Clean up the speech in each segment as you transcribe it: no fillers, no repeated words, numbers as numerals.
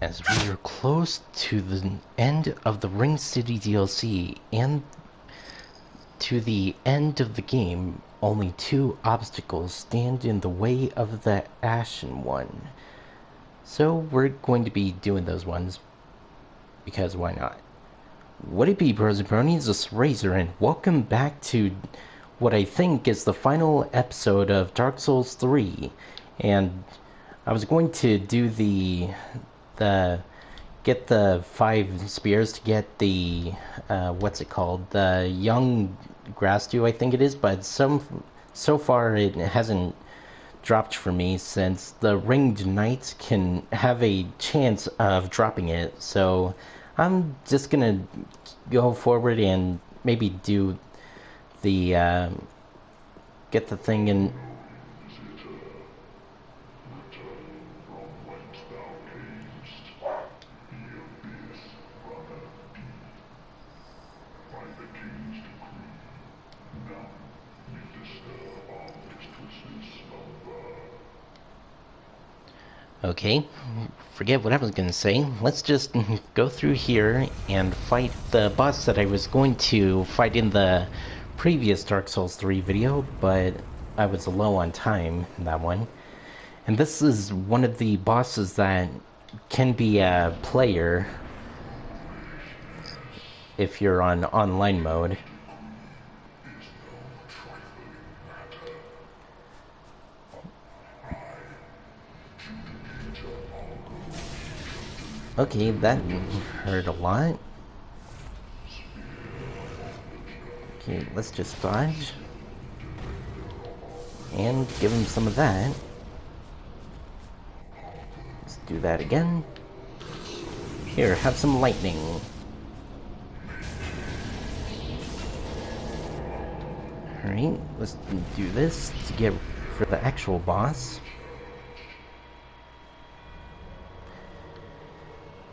as we are close to the end of the Ring City DLC and to the end of the game, only two obstacles stand in the way of the Ashen one. So we're going to be doing those ones, because why not? What it be, bros and bronies? This is Razor, and welcome back to what I think is the final episode of Dark Souls 3. And I was going to do the get the 5 spears to get the what's it called, the young grass dew, I think it is, but so far it hasn't dropped for me, since the ringed knights can have a chance of dropping it. So I'm just gonna go forward and maybe do the get the thing in. Okay, forget what I was gonna say. Let's just go through here and fight the boss that I was going to fight in the previous Dark Souls 3 video, but I was low on time in that one. And this is one of the bosses that can be a player if you're on online mode. Okay, that hurt a lot. Okay, let's just dodge. And give him some of that. Let's do that again. Here, have some lightning. Alright, let's do this to get for the actual boss.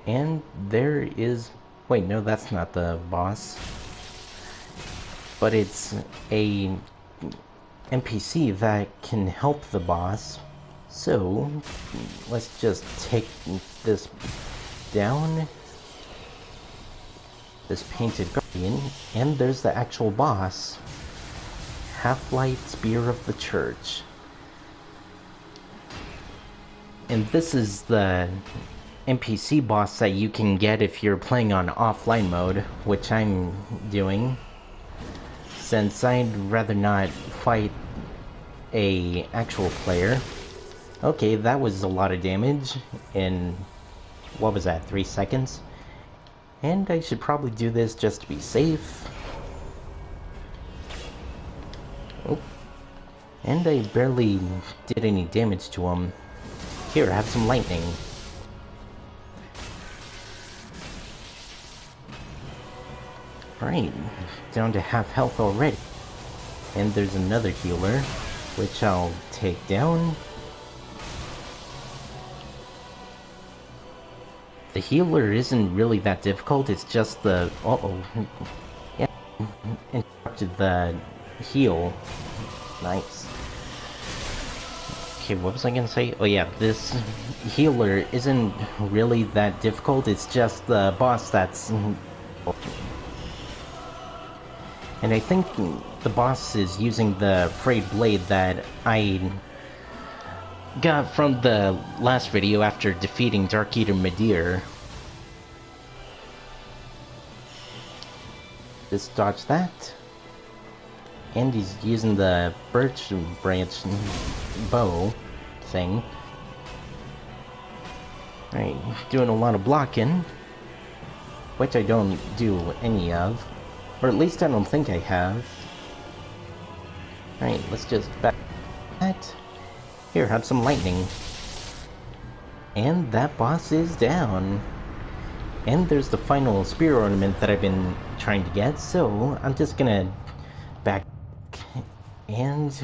And there is... wait, no, that's not the boss. But it's a NPC that can help the boss. So, let's just take this down. This painted guardian. And there's the actual boss. Half-Light Spear of the Church. And this is the NPC boss that you can get if you're playing on offline mode, which I'm doing, since I'd rather not fight a actual player. Okay, that was a lot of damage in, what was that, 3 seconds? And I should probably do this just to be safe. Oh. And I barely did any damage to him. Here, have some lightning. Alright, down to half health already. And there's another healer, which I'll take down. The healer isn't really that difficult, it's just the... uh-oh. Yeah, interrupted the heal. Nice. Okay, what was I gonna say? Oh yeah, this healer isn't really that difficult, it's just the boss that's... And I think the boss is using the frayed blade that I got from the last video after defeating Dark Eater Midir. Just dodge that. And he's using the birch branch bow thing. Alright, doing a lot of blocking, which I don't do any of. Or at least I don't think I have. Alright, let's just back that. Here, have some lightning. And that boss is down. And there's the final spear ornament that I've been trying to get, so I'm just gonna back and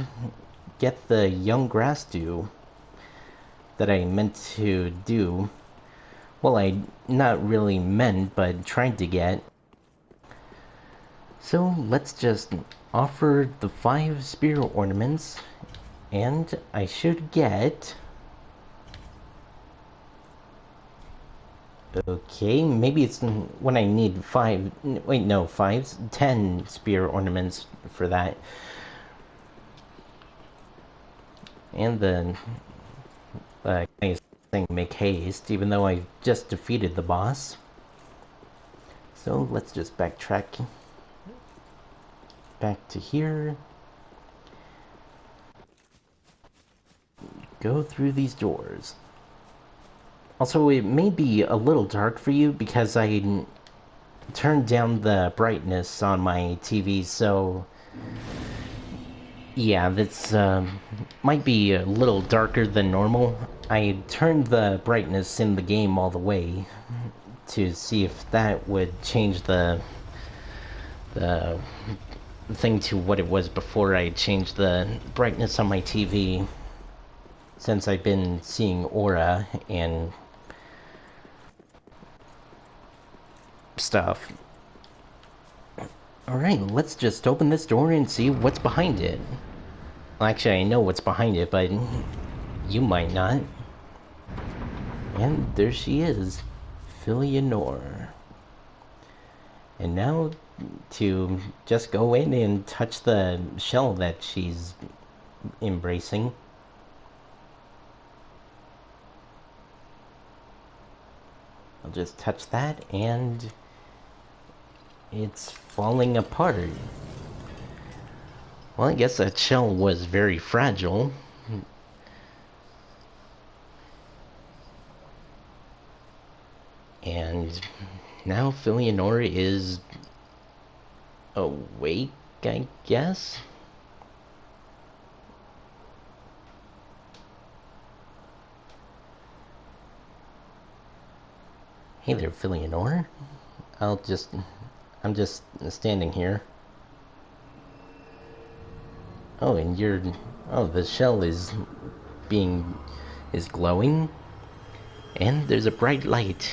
get the young grass dew that I meant to do. Well, I not really meant, but tried to get. So let's just offer the 5 spear ornaments, and I should get Okay, maybe it's when I need five. Wait, no, 10 spear ornaments for that. And the nice thing, make haste, even though I just defeated the boss. So let's just backtrack back to here. Go through these doors. Also, it may be a little dark for you because I turned down the brightness on my TV, so yeah, that's might be a little darker than normal. I turned the brightness in the game all the way to see if that would change the thing to what it was before I changed the brightness on my TV, since I've been seeing aura and stuff. Alright, let's just open this door and see what's behind it. Well, actually, I know what's behind it, but you might not. And there she is, Philionor. And now to just go in and touch the shell that she's embracing. I'll just touch that and it's falling apart. Well, I guess that shell was very fragile. And now Philionor is awake, I guess? Hey there, Philionor. I'm just standing here. Oh, and the shell is glowing, and there's a bright light.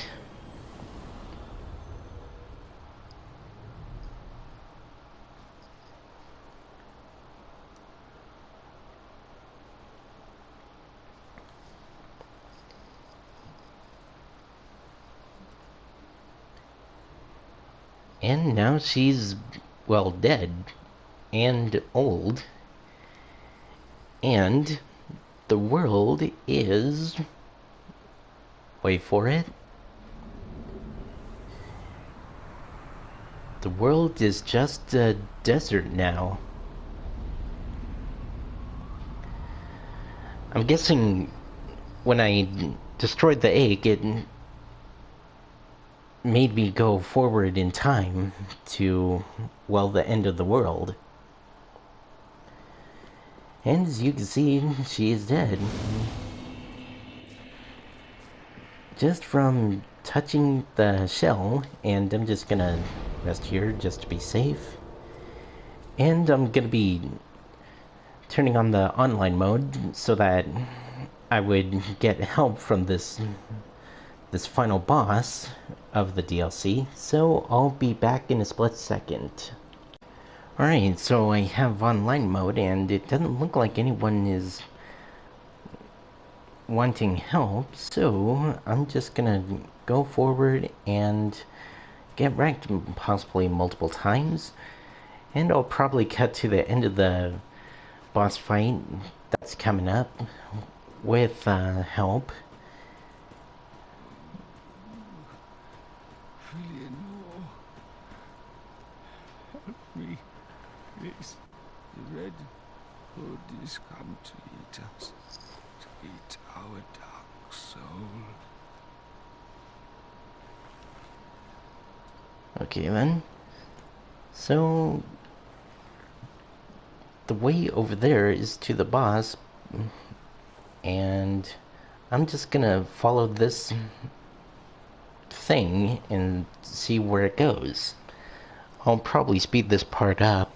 And now she's, well, dead and old, and the world is, wait for it, the world is just a desert now. I'm guessing when I destroyed the egg, it made me go forward in time to, well, the end of the world. And as you can see, she is dead. Just from touching the shell, and I'm just gonna rest here just to be safe. And I'm gonna be turning on the online mode so that I would get help from this final boss of the DLC. So I'll be back in a split second. Alright, so I have online mode and it doesn't look like anyone is wanting help, so I'm just gonna go forward and get wrecked possibly multiple times, and I'll probably cut to the end of the boss fight that's coming up with help. Philionor, help me, please. The Red Hood is come to eat us, to eat our dark soul. Okay then. So the way over there is to the boss, and I'm just gonna follow this thing and see where it goes. I'll probably speed this part up.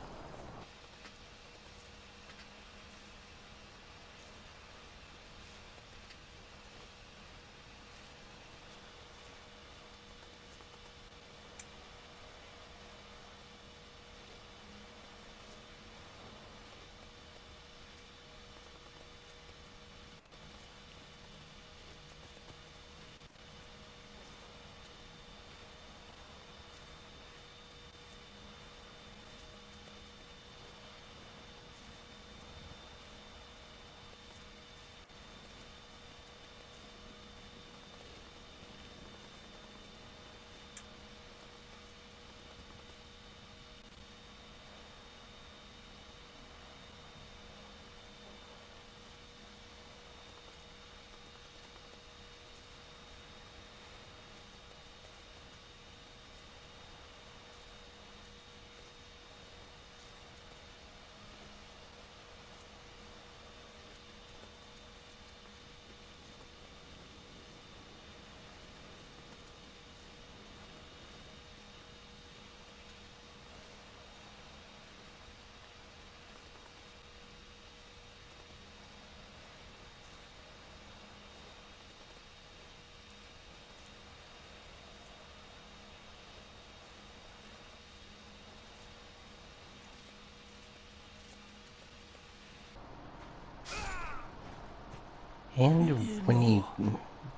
And when he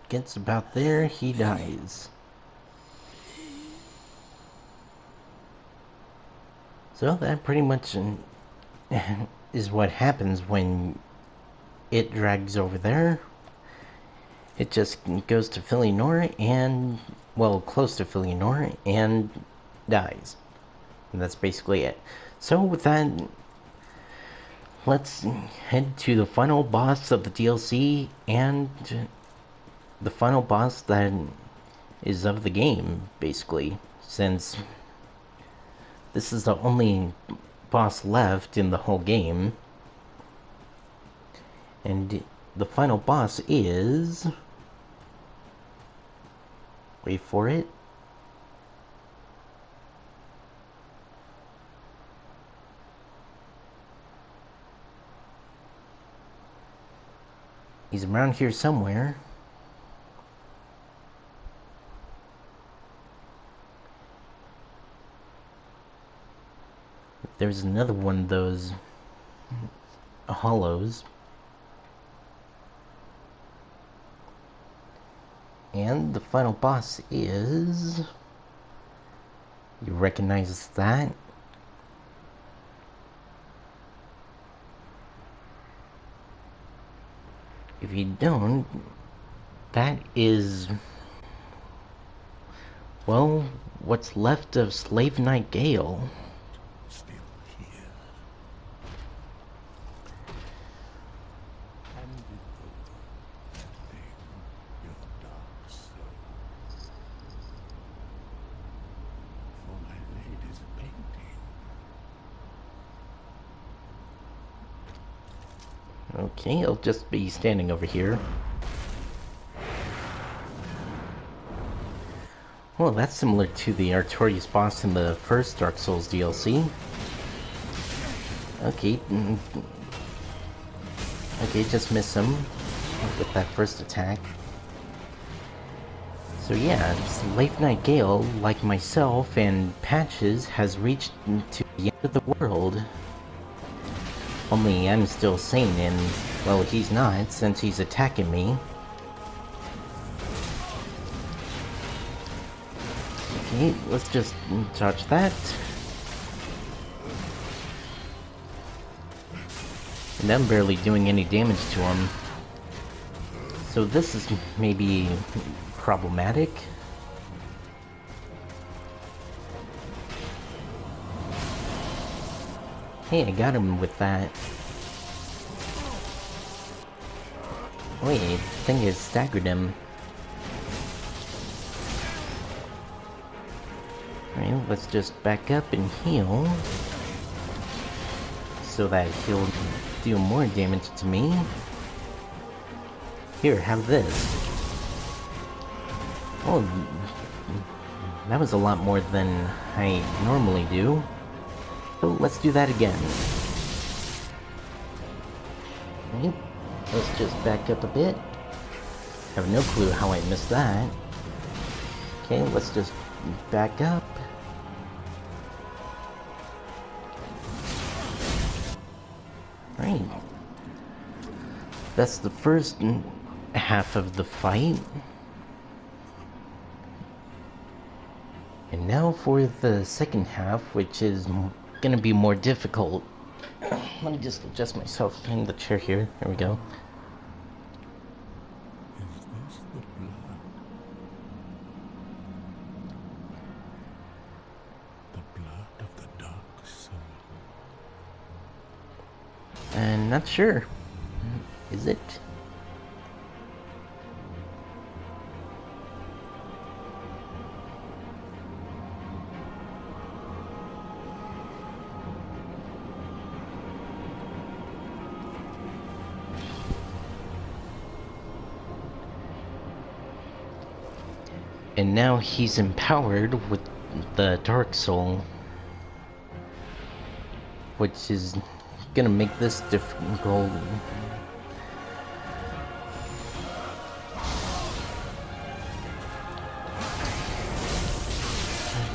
gets about there, he dies. So that pretty much is what happens when it drags over there. It just goes to Philly and, well, close to Philly and dies. And that's basically it. So with that, let's head to the final boss of the DLC and the final boss that is of the game, basically, since this is the only boss left in the whole game. And the final boss is... wait for it. He's around here somewhere. There's another one of those hollows. And the final boss is... you recognize that? If you don't, that is... well, what's left of Slave Knight Gale. Still here. Hand it over, that thing, your dark soul. For my lady's painting. Okay, I'll just be standing over here. Well, that's similar to the Artorias boss in the first Dark Souls DLC. Okay, okay, just miss him with that first attack. So yeah, Slave Knight Gale, like myself and Patches, has reached to the end of the world. Only I'm still sane and, well, he's not, since he's attacking me. Okay, let's just dodge that. And I'm barely doing any damage to him. So this is maybe problematic. Hey, I got him with that. Wait, I think it staggered him. Alright, let's just back up and heal. So that he'll deal more damage to me. Here, have this. Oh, that was a lot more than I normally do. So let's do that again. Right, let's just back up a bit. Have no clue how I missed that. Okay, let's just back up. Right. That's the first half of the fight. And now for the second half, which is gonna be more difficult. Let me just adjust myself in the chair here. There we go. Is this the blood? The blood of the dark soul. And not sure. Is it? And now he's empowered with the Dark Soul, which is gonna make this difficult.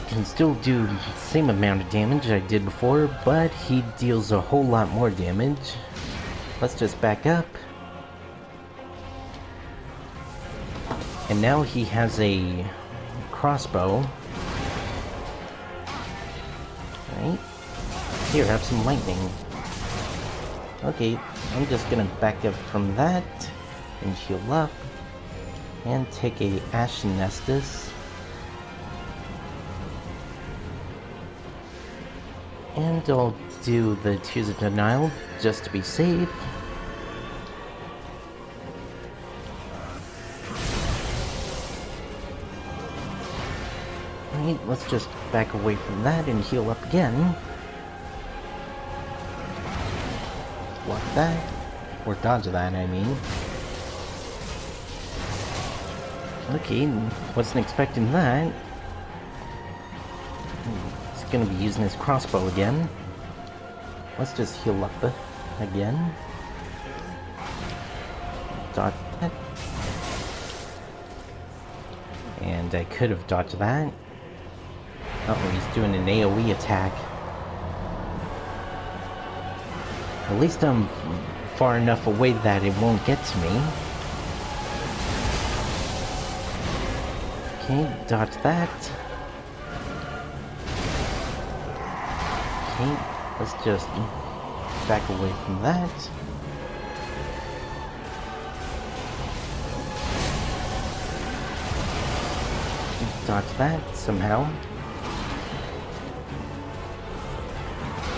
Can still do the same amount of damage I did before, but he deals a whole lot more damage. Let's just back up. And now he has a crossbow. Right? Here, have some lightning. Okay, I'm just gonna back up from that and heal up. And take a Ashen Estus. And I'll do the Tears of Denial just to be safe. Alright, let's just back away from that and heal up again. Block that. Or dodge that, I mean. Okay, wasn't expecting that. He's gonna be using his crossbow again. Let's just heal up again. Dodge that. And I could have dodged that. Uh-oh, he's doing an AoE attack. At least I'm far enough away that it won't get to me. Okay, dodge that. Okay, let's just back away from that. Dodge that somehow.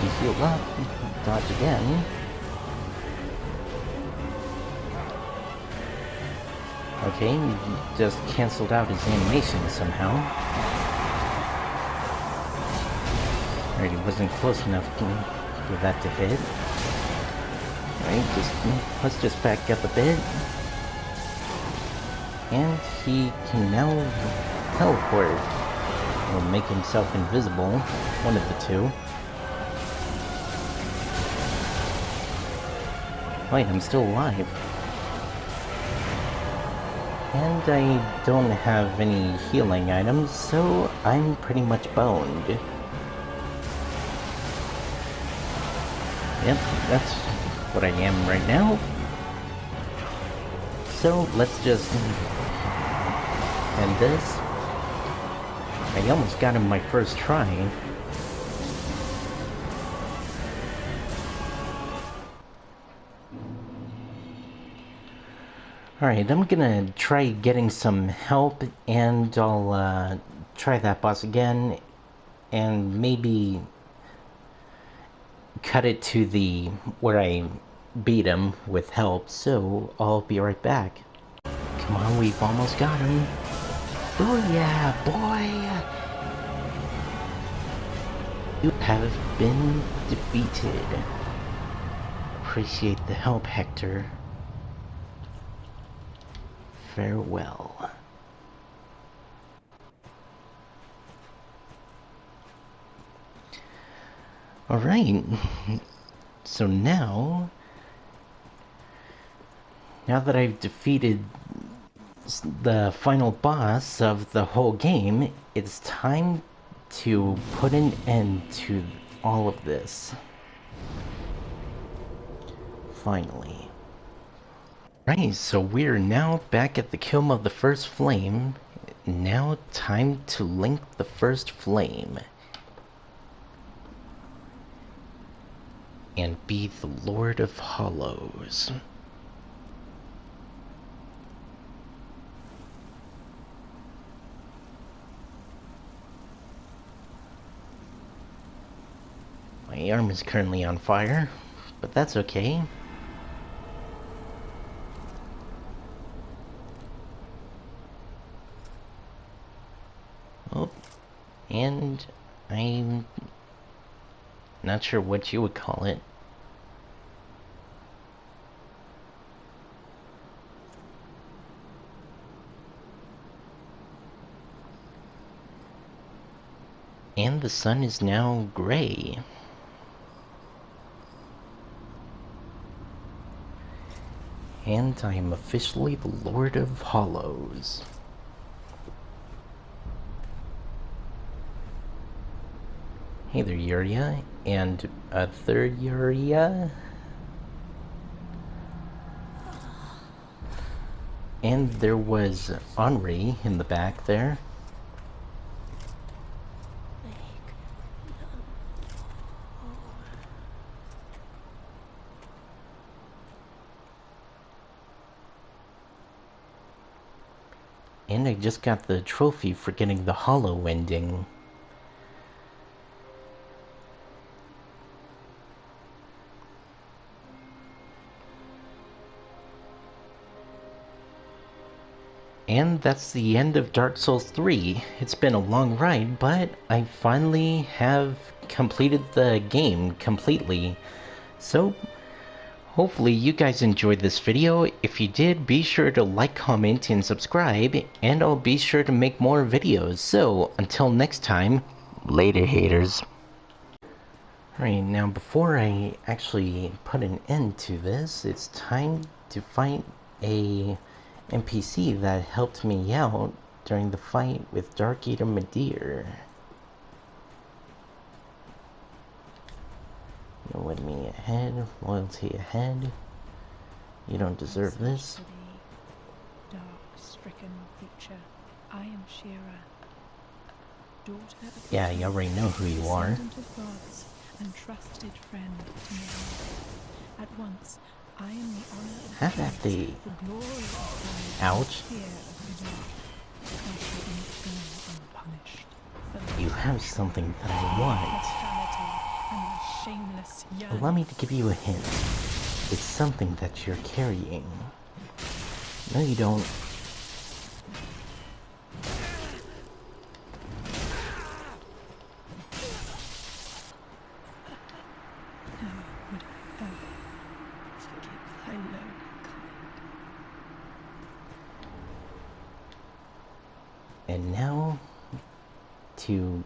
You heal up, dodge again. Okay, he just cancelled out his animation somehow. Alright, he wasn't close enough for that to hit. Alright, let's just back up a bit. And he can now teleport. Or make himself invisible. One of the two. Wait, I'm still alive. And I don't have any healing items, so I'm pretty much boned. Yep, that's what I am right now. So let's just end this. I almost got him my first try. Alright, I'm gonna try getting some help, and I'll try that boss again, and maybe cut it to the where I beat him with help, so I'll be right back. Come on, we've almost got him. Oh yeah, boy! You have been defeated. Appreciate the help, Hector. Farewell. Alright, so now that I've defeated the final boss of the whole game, it's time to put an end to all of this. Finally. Right, so we're now back at the Kiln of the First Flame. Now time to link the first flame. And be the Lord of Hollows. My arm is currently on fire, but that's okay. Oh, and I'm not sure what you would call it. And the sun is now gray. And I am officially the Lord of Hollows. Hey there, Yuria, and a third Yuria. And there was Henri in the back there. And I just got the trophy for getting the hollow ending. And that's the end of Dark Souls 3. It's been a long ride, but I finally have completed the game completely. So, hopefully you guys enjoyed this video. If you did, be sure to like, comment, and subscribe, and I'll be sure to make more videos. So, until next time, later haters. Alright, now before I actually put an end to this, it's time to fight a NPC that helped me out during the fight with Dark Eater Madeir. No enemy ahead, loyalty ahead. You don't deserve this. Dark, stricken creature, I am Shira, daughter of Yeah, you already know who you are. descendant of gods and trusted friend to man. At once, I am the honor of Have the at the... the glory of life, Ouch. fear of the dark. I shall not go unpunished. For You have something that I want. profanity and the shameless yearning. Allow me to give you a hint. It's something that you're carrying. No, you don't. Would I ever forgive thy lowly kind? And now, to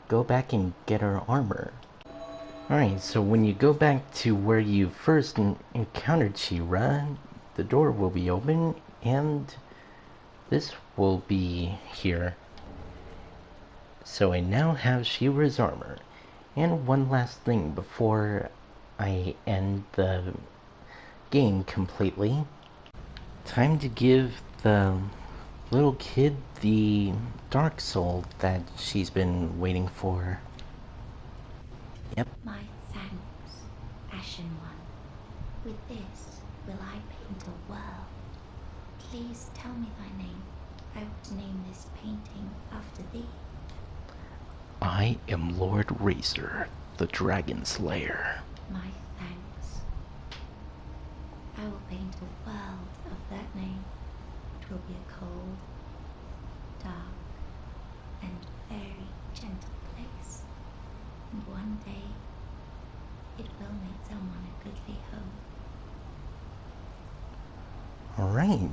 go back and get our armor. Alright, so when you go back to where you first encountered Shira, the door will be open, and this will be here. So I now have Shira's armor. And one last thing before I end the game completely. Time to give the little kid the Dark Soul that she's been waiting for. Yep. My thanks, Ashen One. With this will I paint a world. Please tell me thy name. I would name this painting after thee. I am Lord Razor, the Dragon Slayer. My thanks. I will paint a world of that name. It will be a cold, dark, and very gentle place. And one day, it will make someone a goodly home. Alright,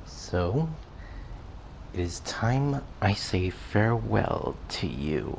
so it is time I say farewell to you.